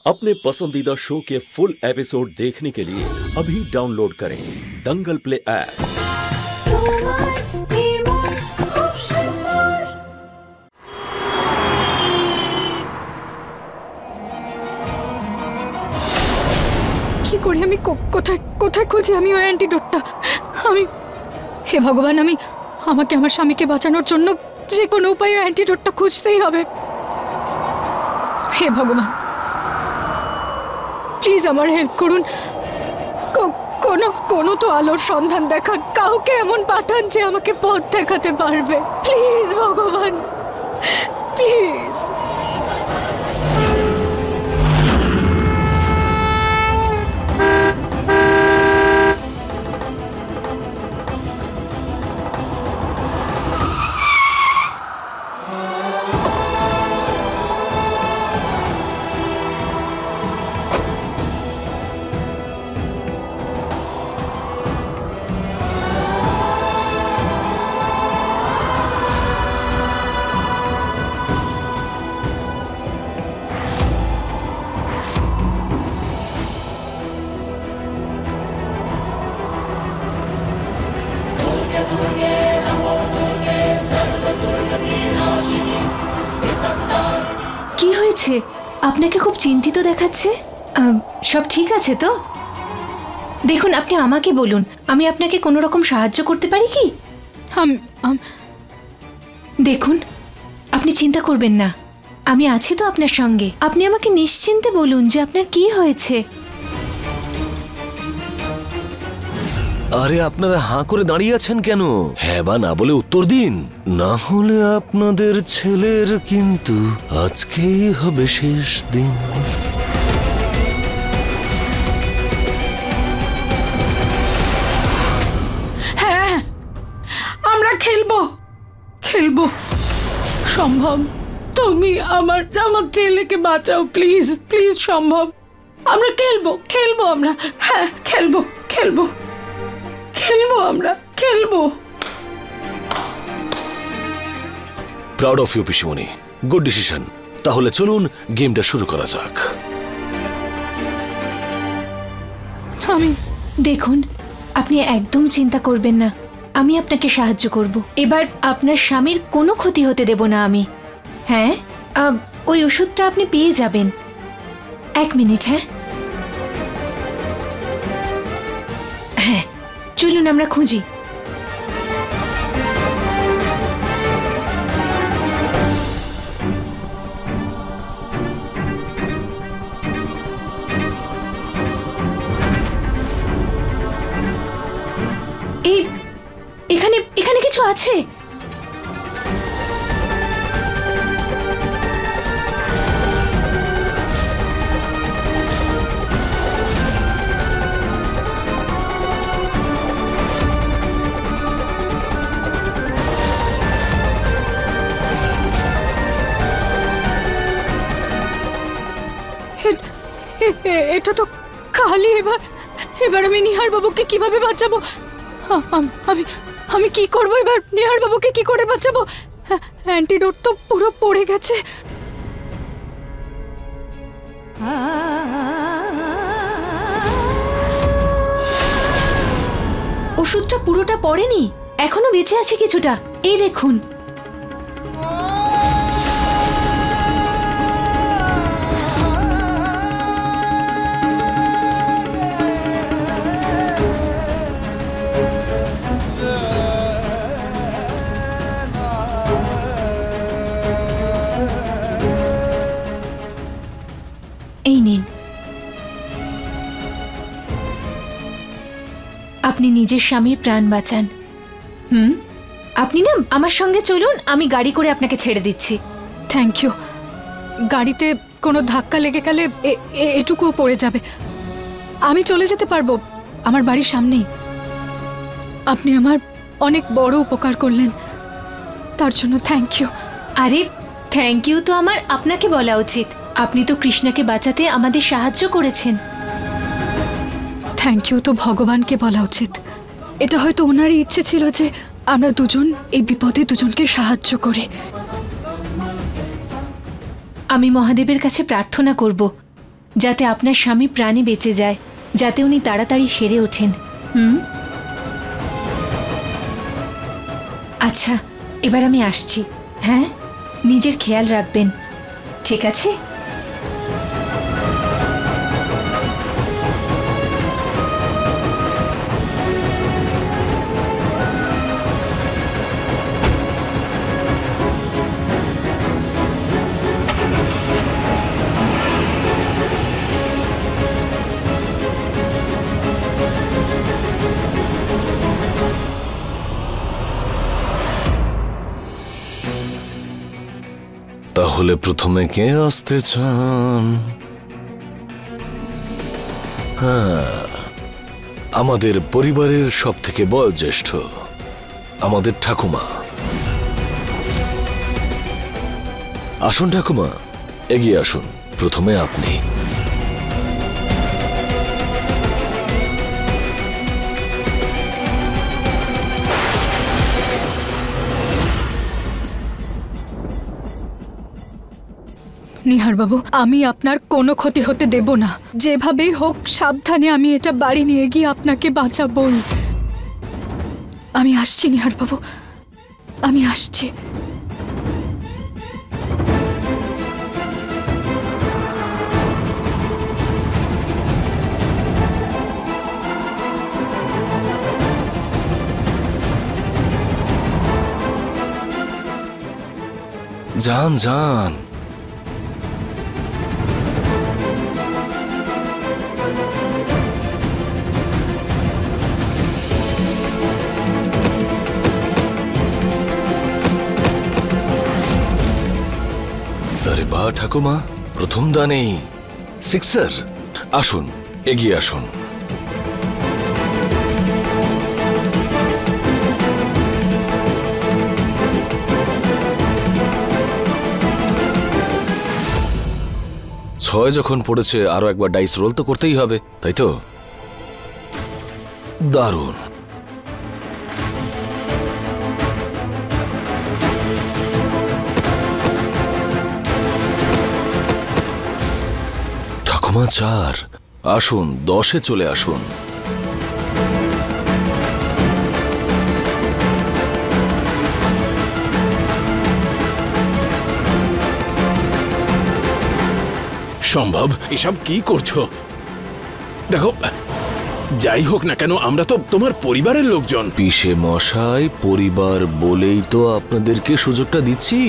अपने पसंदीदा शो के फुल एपिसोड देखने के लिए अभी डाउनलोड करें दंगल प्ले ऐप। কি করি আমি কোথায় কোথায় খুঁজি আমি ওই অ্যান্টিডোটটা আমি হে ভগবান আমি আমাকে আমার স্বামীকে বাঁচানোর জন্য যে কোনো উপায়ে অ্যান্টিডোটটা খুঁজতেই হবে। হে ভগবান প্লিজ আমার হেল্প করুন, কোনো তো আলোর সন্ধান দেখান, কাউকে এমন পাঠান যে আমাকে পথ দেখাতে পারবে। প্লিজ ভগবান প্লিজ। কি হয়েছে? আপনাকে খুব চিন্তিত দেখাচ্ছে। সব ঠিক আছে তো? দেখুন আপনি আমাকে বলুন, আমি আপনাকে কোনো রকম সাহায্য করতে পারি কি? দেখুন আপনি চিন্তা করবেন না, আমি আছি তো আপনার সঙ্গে। আপনি আমাকে নিশ্চিন্তে বলুন যে আপনার কি হয়েছে। আরে আপনারা হাঁ করে দাঁড়িয়ে আছেন কেন? হ্যাঁ বা না বলে উত্তর দিন, না হলে আপনাদের ছেলের কিন্তু আজকেই হবে শেষ দিন। হ্যাঁ আমরা খেলবো সম্ভব তুমি আমার ছেলেকে বাঁচাও প্লিজ প্লিজ সম্ভব। আমরা খেলবো আমরা, হ্যাঁ খেলবো আমরা খেলবো। প্রাউড অফ ইউ পিসিমণি, গুড ডিসিশন। তাহলে চলুন গেমটা শুরু করা যাক। দেখুন আপনি একদম চিন্তা করবেন না, আমি আপনাকে সাহায্য করব। এবার আপনার স্বামীর কোনো ক্ষতি হতে দেব না আমি। হ্যাঁ ওই ওষুধটা আপনি পেয়ে যাবেন। 1 মিনিট। হ্যাঁ চলুন আমরা খুঁজি। এখানে কিছু আছে। এটা তো খালি। এবার আমি নিহার বাবুকে কিভাবে বাঁচাবো? আমি কি করবো এবার? নিহার বাবুকে কি করে বাঁচাবো? অ্যান্টিডোট তো পুরো পড়ে গেছে। ওষুধটা পুরোটা পড়েনি, এখনো বেঁচে আছে কিছুটা। এই দেখুন। এই নিন, আপনি নিজের স্বামীর প্রাণ বাঁচান। আপনি না আমার সঙ্গে চলুন, আমি গাড়ি করে আপনাকে ছেড়ে দিচ্ছি। Thank you. গাড়িতে কোনো ধাক্কা লেগে গেলে এটুকুও পড়ে যাবে, আমি চলে যেতে পারবো আমার বাড়ির সামনেই। আপনি আমার অনেক বড় উপকার করলেন, তার জন্য থ্যাংক ইউ। আরে থ্যাংক ইউ তো আমার আপনাকে বলা উচিত। আপনি তো কৃষ্ণাকে বাঁচাতে আমাদের সাহায্য করেছেন। থ্যাংক ইউ তো ভগবানকে বলা উচিত। এটা হয়তো ওনারই ইচ্ছে ছিল যে আমরা দুজন এই বিপদে দুজনকে সাহায্য করি। আমি মহাদেবের কাছে প্রার্থনা করব যাতে আপনার স্বামী প্রাণে বেঁচে যায়, যাতে উনি তাড়াতাড়ি সেরে ওঠেন। আচ্ছা, এবার আমি আসছি। হ্যাঁ, নিজের খেয়াল রাখবেন, ঠিক আছে? তাহলে প্রথমে কে আসতে চান? হ্যাঁ, আমাদের পরিবারের সব থেকে বয়োজ্যেষ্ঠ, আমাদের ঠাকুমা। আসুন ঠাকুমা, এগিয়ে আসুন। প্রথমে আপনি। নিহার বাবু, আমি আপনার কোনো ক্ষতি হতে দেব না। যেভাবেই হোক সাবধানে আমি এটা বাড়ি নিয়ে গিয়ে আপনাকে বাঁচাবই। আমি আসছি নিহার বাবু, আমি আসছি। যান যান। আরে বাহ ঠাকুমা, প্রথম দানেই সিক্সার। আসুন, এগিয়ে আসুন। ছয় যখন পড়েছে, আরো একবার ডাইস রোল তো করতেই হবে, তাই তো? দারুণ। ঠাকুমা 4। আসুন, 10-এ চলে আসুন। সম্ভব, এসব কি করছো? দেখো, যাই হোক না কেন, আমরা তো তোমার পরিবারের লোকজন। পিসে মশাই, পরিবার বলেই তো আপনাদেরকে সুযোগটা দিচ্ছি,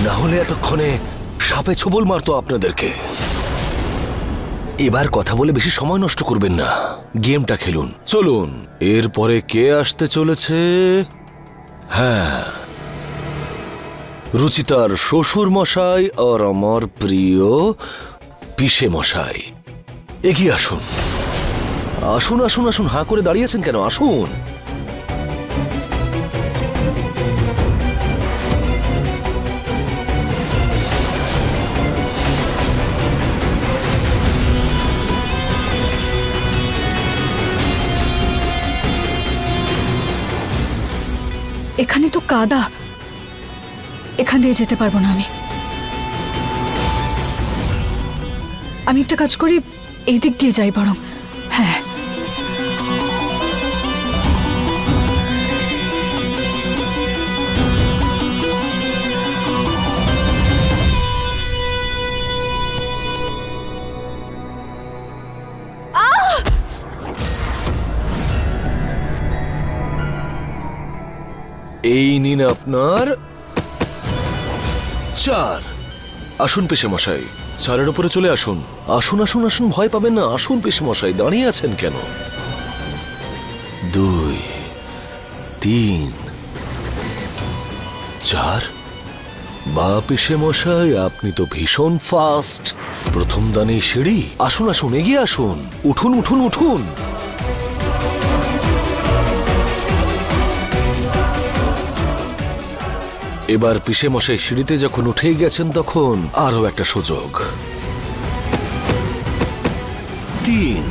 না হলে এতক্ষণে সাপে ছোবল মারতো আপনাদেরকে। এবার কথা বলে বেশি সময় নষ্ট করবেন না, গেমটা খেলুন। চলুন, এরপরে কে আসতে চলেছে? হ্যাঁ, রুচিতার শ্বশুর মশাই আর আমার প্রিয় পিসে মশাই। এগিয়ে আসুন, আসুন আসুন আসুন। হাঁ করে দাঁড়িয়েছেন কেন? আসুন। এখানে তো কাদা, এখান দিয়ে যেতে পারবো না আমি একটা কাজ করি, এই দিক দিয়ে যাই বরং। হ্যাঁ, এই নিন আপনার 4। আসুন পেশে মশাই, 4-এর উপরে চলে আসুন। আসুন আসুন আসুন, ভয় পাবেন না। আসুন পেশে মশাই, দাঁড়িয়ে আছেন কেন? 2, 3, 4। বা পেশে মশাই, আপনি তো ভীষণ ফাস্ট। প্রথম দানে সিঁড়ি। আসুন আসুন, এগিয়ে আসুন। উঠুন উঠুন উঠুন। এবার পিসে মশাই সিঁড়িতে যখন উঠেই গেছেন, তখন আরো একটা সুযোগ। 3।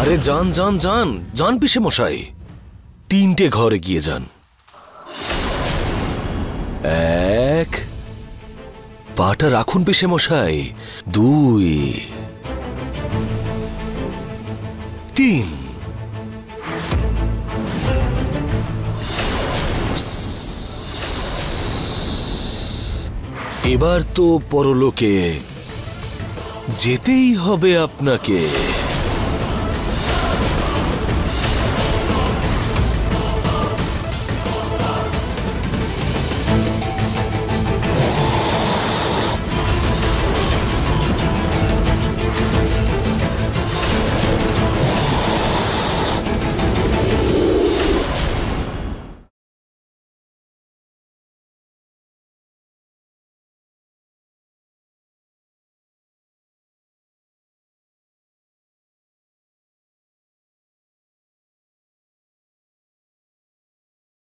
আরে যান যান যান যান পিসে মশাই, 3টে ঘরে গিয়ে যান। এক, পাটা রাখুন পেশে মশাই। 2, 3। এবার তো পরলোকে যেতেই হবে আপনাকে।